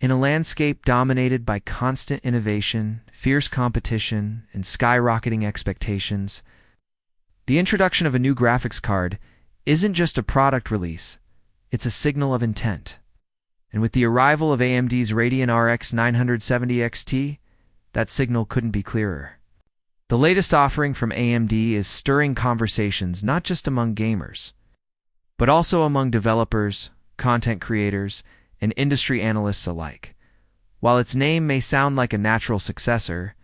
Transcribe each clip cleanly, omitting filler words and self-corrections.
In a landscape dominated by constant innovation, fierce competition, and skyrocketing expectations, the introduction of a new graphics card isn't just a product release, it's a signal of intent. And with the arrival of AMD's Radeon RX 970 XT, that signal couldn't be clearer. The latest offering from AMD is stirring conversations not just among gamers, but also among developers, content creators, and industry analysts alike. While its name may sound like a natural successor,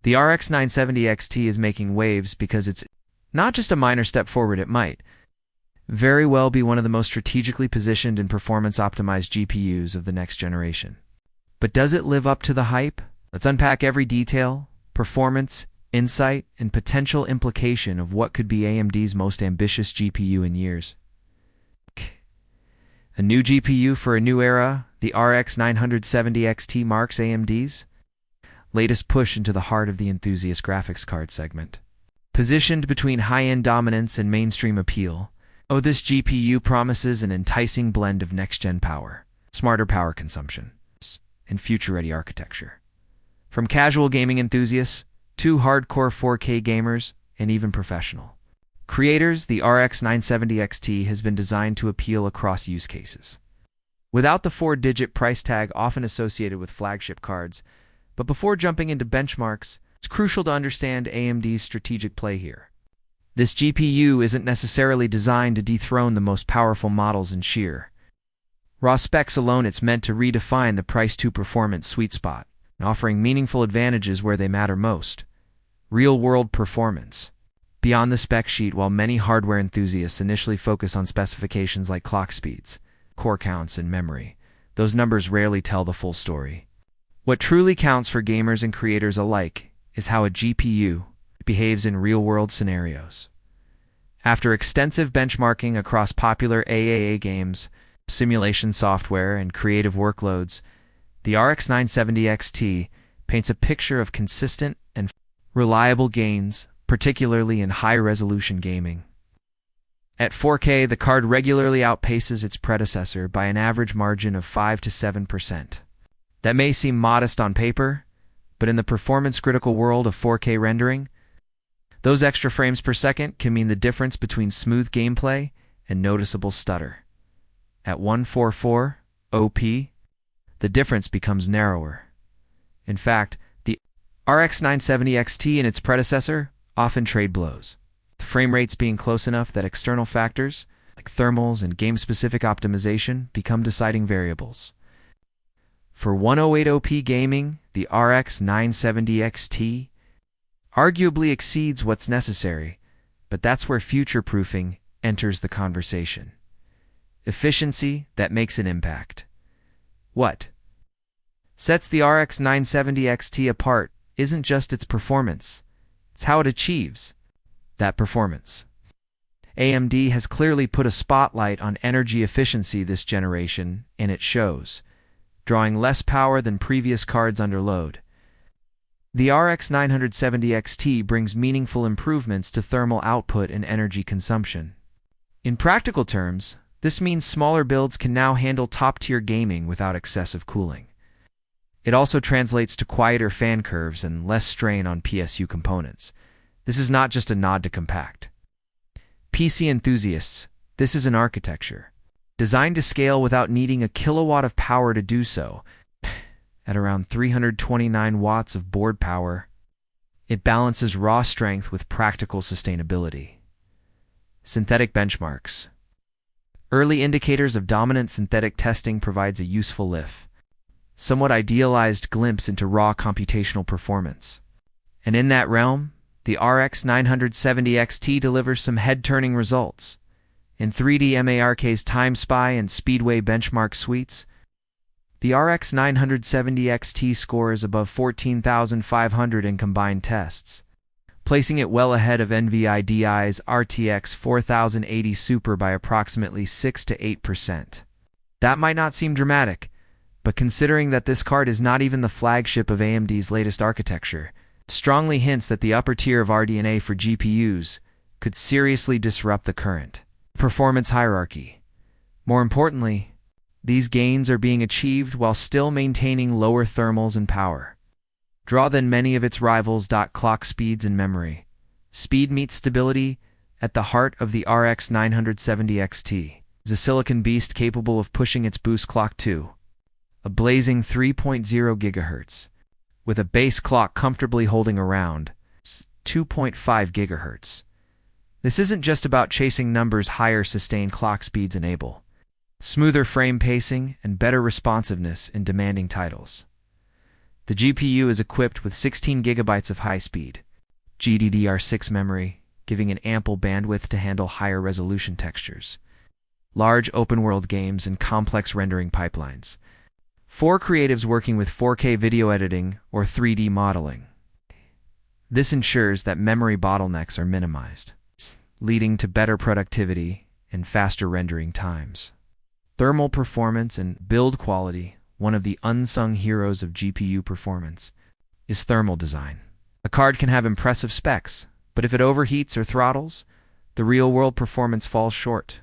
the RX 970 XT is making waves because it's not just a minor step forward. It might very well be one of the most strategically positioned and performance-optimized GPUs of the next generation. But does it live up to the hype? Let's unpack every detail, performance, insight, and potential implication of what could be AMD's most ambitious GPU in years. A new GPU for a new era, the RX 970 XT marks AMD's latest push into the heart of the enthusiast graphics card segment. Positioned between high-end dominance and mainstream appeal, this GPU promises an enticing blend of next-gen power, smarter power consumption, and future-ready architecture. From casual gaming enthusiasts to hardcore 4K gamers and even professional creators, the RX 970 XT has been designed to appeal across use cases. Without the 4-digit price tag often associated with flagship cards, but before jumping into benchmarks, it's crucial to understand AMD's strategic play here. This GPU isn't necessarily designed to dethrone the most powerful models in sheer raw specs alone. It's meant to redefine the price-to-performance sweet spot, offering meaningful advantages where they matter most: real-world performance. Beyond the spec sheet, while many hardware enthusiasts initially focus on specifications like clock speeds, core counts, and memory, those numbers rarely tell the full story. What truly counts for gamers and creators alike is how a GPU behaves in real-world scenarios. After extensive benchmarking across popular AAA games, simulation software, and creative workloads, the RX 970 XT paints a picture of consistent and reliable gains, particularly in high-resolution gaming. At 4K, the card regularly outpaces its predecessor by an average margin of 5 to 7%. That may seem modest on paper, but in the performance-critical world of 4K rendering, those extra frames per second can mean the difference between smooth gameplay and noticeable stutter. At 144 OP, the difference becomes narrower. In fact, the RX 970 XT and its predecessor often trade blows, the frame rates being close enough that external factors, like thermals and game-specific optimization, become deciding variables. For 108 OP gaming, the RX 970 XT arguably exceeds what's necessary, but that's where future-proofing enters the conversation. Efficiency that makes an impact. What sets the RX 970 XT apart isn't just its performance, it's how it achieves that performance. AMD has clearly put a spotlight on energy efficiency this generation, and it shows, drawing less power than previous cards under load. The RX 970 XT brings meaningful improvements to thermal output and energy consumption. In practical terms, this means smaller builds can now handle top-tier gaming without excessive cooling. It also translates to quieter fan curves and less strain on PSU components. This is not just a nod to compact. PC enthusiasts, this is an architecture designed to scale without needing a kilowatt of power to do so. At around 329 watts of board power, it balances raw strength with practical sustainability. Synthetic benchmarks. Early indicators of dominant synthetic testing provides a useful somewhat idealized glimpse into raw computational performance. And in that realm, the RX 970 XT delivers some head-turning results. In 3D MARK's Time Spy and Speedway benchmark suites, the RX 970 XT scores above 14,500 in combined tests, placing it well ahead of NVIDIA's RTX 4080 Super by approximately 6 to 8%. That might not seem dramatic, but considering that this card is not even the flagship of AMD's latest architecture, strongly hints that the upper tier of RDNA for GPUs could seriously disrupt the current performance hierarchy. More importantly, These gains are being achieved while still maintaining lower thermals and power draw than many of its rivals. Clock speeds and memory. Speed meets stability at the heart of the RX 970 XT. Is a silicon beast capable of pushing its boost clock to a blazing 3.0 GHz, with a base clock comfortably holding around 2.5 GHz. This isn't just about chasing numbers. Higher sustained clock speeds enable smoother frame pacing and better responsiveness in demanding titles. The GPU is equipped with 16 GB of high-speed GDDR6 memory, giving an ample bandwidth to handle higher resolution textures, large open-world games, and complex rendering pipelines. For creatives working with 4K video editing or 3D modeling, this ensures that memory bottlenecks are minimized, leading to better productivity and faster rendering times. Thermal performance and build quality. One of the unsung heroes of GPU performance is thermal design. A card can have impressive specs, but if it overheats or throttles, the real-world performance falls short.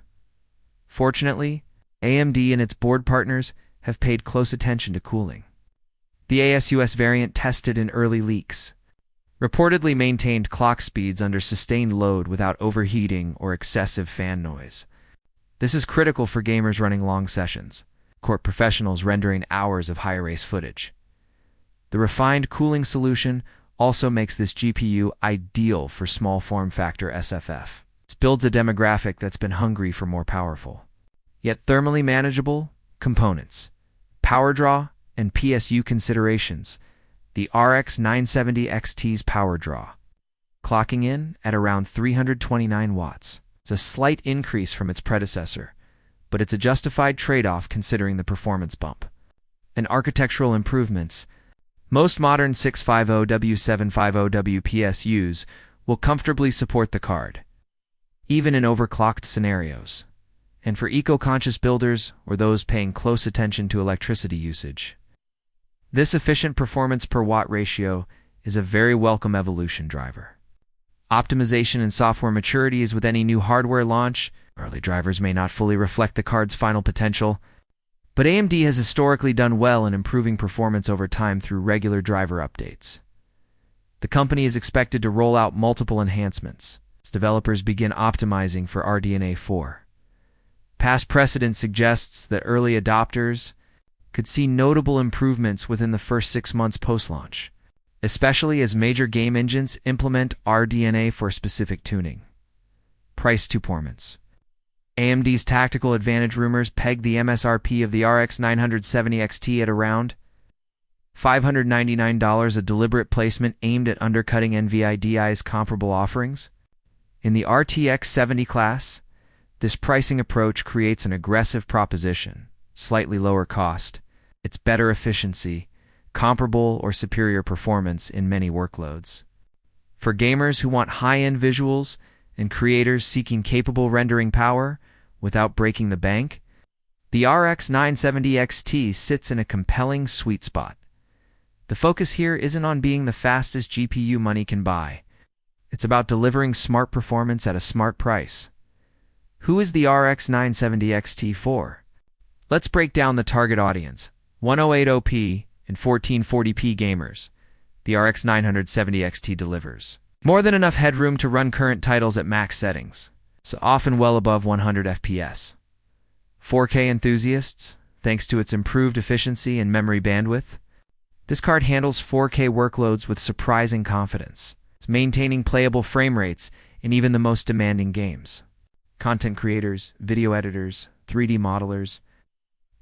Fortunately, AMD and its board partners have paid close attention to cooling. The ASUS variant tested in early leaks reportedly maintained clock speeds under sustained load without overheating or excessive fan noise. This is critical for gamers running long sessions, court professionals rendering hours of high-res footage. The refined cooling solution also makes this GPU ideal for small form factor SFF. It builds a demographic that's been hungry for more powerful, yet thermally manageable components. Power draw and PSU considerations. The RX 970 XT's power draw, clocking in at around 329 watts. It's a slight increase from its predecessor, but it's a justified trade-off considering the performance bump. And architectural improvements. Most modern 650W750W PSUs will comfortably support the card, even in overclocked scenarios. And for eco-conscious builders or those paying close attention to electricity usage, this efficient performance per watt ratio is a very welcome evolution driver. Optimization and software maturity. Is with any new hardware launch, early drivers may not fully reflect the card's final potential, but AMD has historically done well in improving performance over time through regular driver updates. The company is expected to roll out multiple enhancements as developers begin optimizing for RDNA 4. Past precedent suggests that early adopters could see notable improvements within the first 6 months post-launch, especially as major game engines implement RDNA for specific tuning. Price performance. AMD's tactical advantage rumors peg the MSRP of the RX 970 XT at around $599, a deliberate placement aimed at undercutting NVIDIA's comparable offerings. In the RTX 70 class, this pricing approach creates an aggressive proposition: slightly lower cost, it's better efficiency, comparable or superior performance in many workloads. For gamers who want high-end visuals and creators seeking capable rendering power without breaking the bank, the RX 970 XT sits in a compelling sweet spot. The focus here isn't on being the fastest GPU money can buy. It's about delivering smart performance at a smart price. Who is the RX 970 XT for? Let's break down the target audience. 1080p and 1440p gamers. The RX 970 XT delivers more than enough headroom to run current titles at max settings, so often well above 100 FPS. 4K enthusiasts, thanks to its improved efficiency and memory bandwidth, this card handles 4K workloads with surprising confidence. It's maintaining playable frame rates in even the most demanding games. Content creators, video editors, 3D modelers,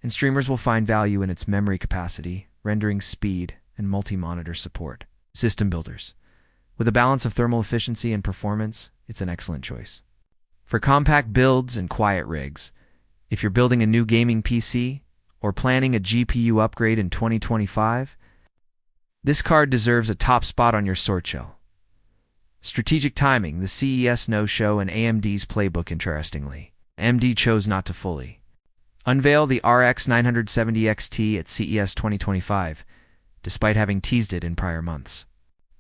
and streamers will find value in its memory capacity, rendering speed, and multi-monitor support. System builders. With a balance of thermal efficiency and performance, it's an excellent choice. For compact builds and quiet rigs, if you're building a new gaming PC or planning a GPU upgrade in 2025, this card deserves a top spot on your sword shell. Strategic timing. The CES no-show and AMD's playbook. Interestingly, AMD chose not to fully unveil the RX 970 XT at CES 2025, despite having teased it in prior months.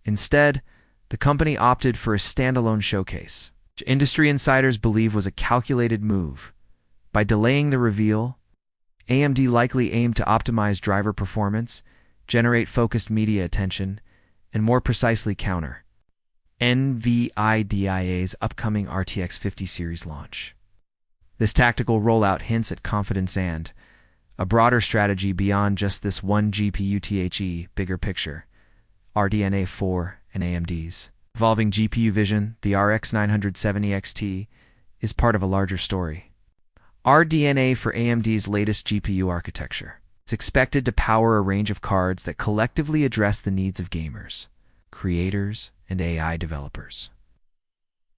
Instead, the company opted for a standalone showcase, which industry insiders believe was a calculated move. By delaying the reveal, AMD likely aimed to optimize driver performance, generate focused media attention, and more precisely counter NVIDIA's upcoming RTX 50 series launch. This tactical rollout hints at confidence and a broader strategy beyond just this one GPU bigger picture, RDNA 4 and AMD's evolving GPU vision. The RX 970 XT is part of a larger story. RDNA for AMD's latest GPU architecture. It's expected to power a range of cards that collectively address the needs of gamers, creators, and AI developers.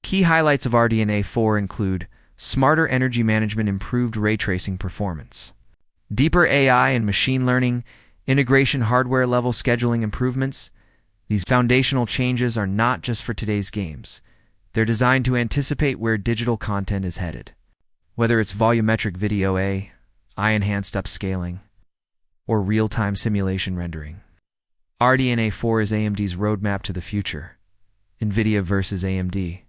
Key highlights of RDNA 4 include smarter energy management, improved ray tracing performance, deeper AI and machine learning integration, hardware-level scheduling improvements. These foundational changes are not just for today's games. They're designed to anticipate where digital content is headed. Whether it's volumetric video AI-enhanced upscaling, or real-time simulation rendering. RDNA 4 is AMD's roadmap to the future. NVIDIA versus AMD.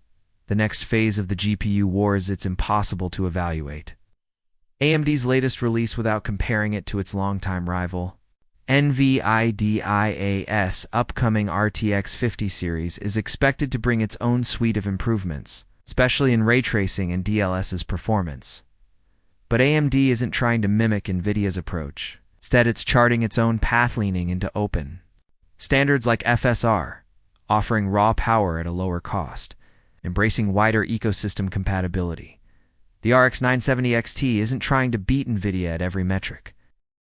The next phase of the GPU wars it's impossible to evaluate. AMD's latest release without comparing it to its longtime rival. NVIDIA's upcoming RTX 50 series is expected to bring its own suite of improvements, especially in ray tracing and DLSS performance. But AMD isn't trying to mimic NVIDIA's approach. Instead, it's charting its own path, leaning into open standards like FSR, offering raw power at a lower cost, embracing wider ecosystem compatibility. The RX 970 XT isn't trying to beat NVIDIA at every metric.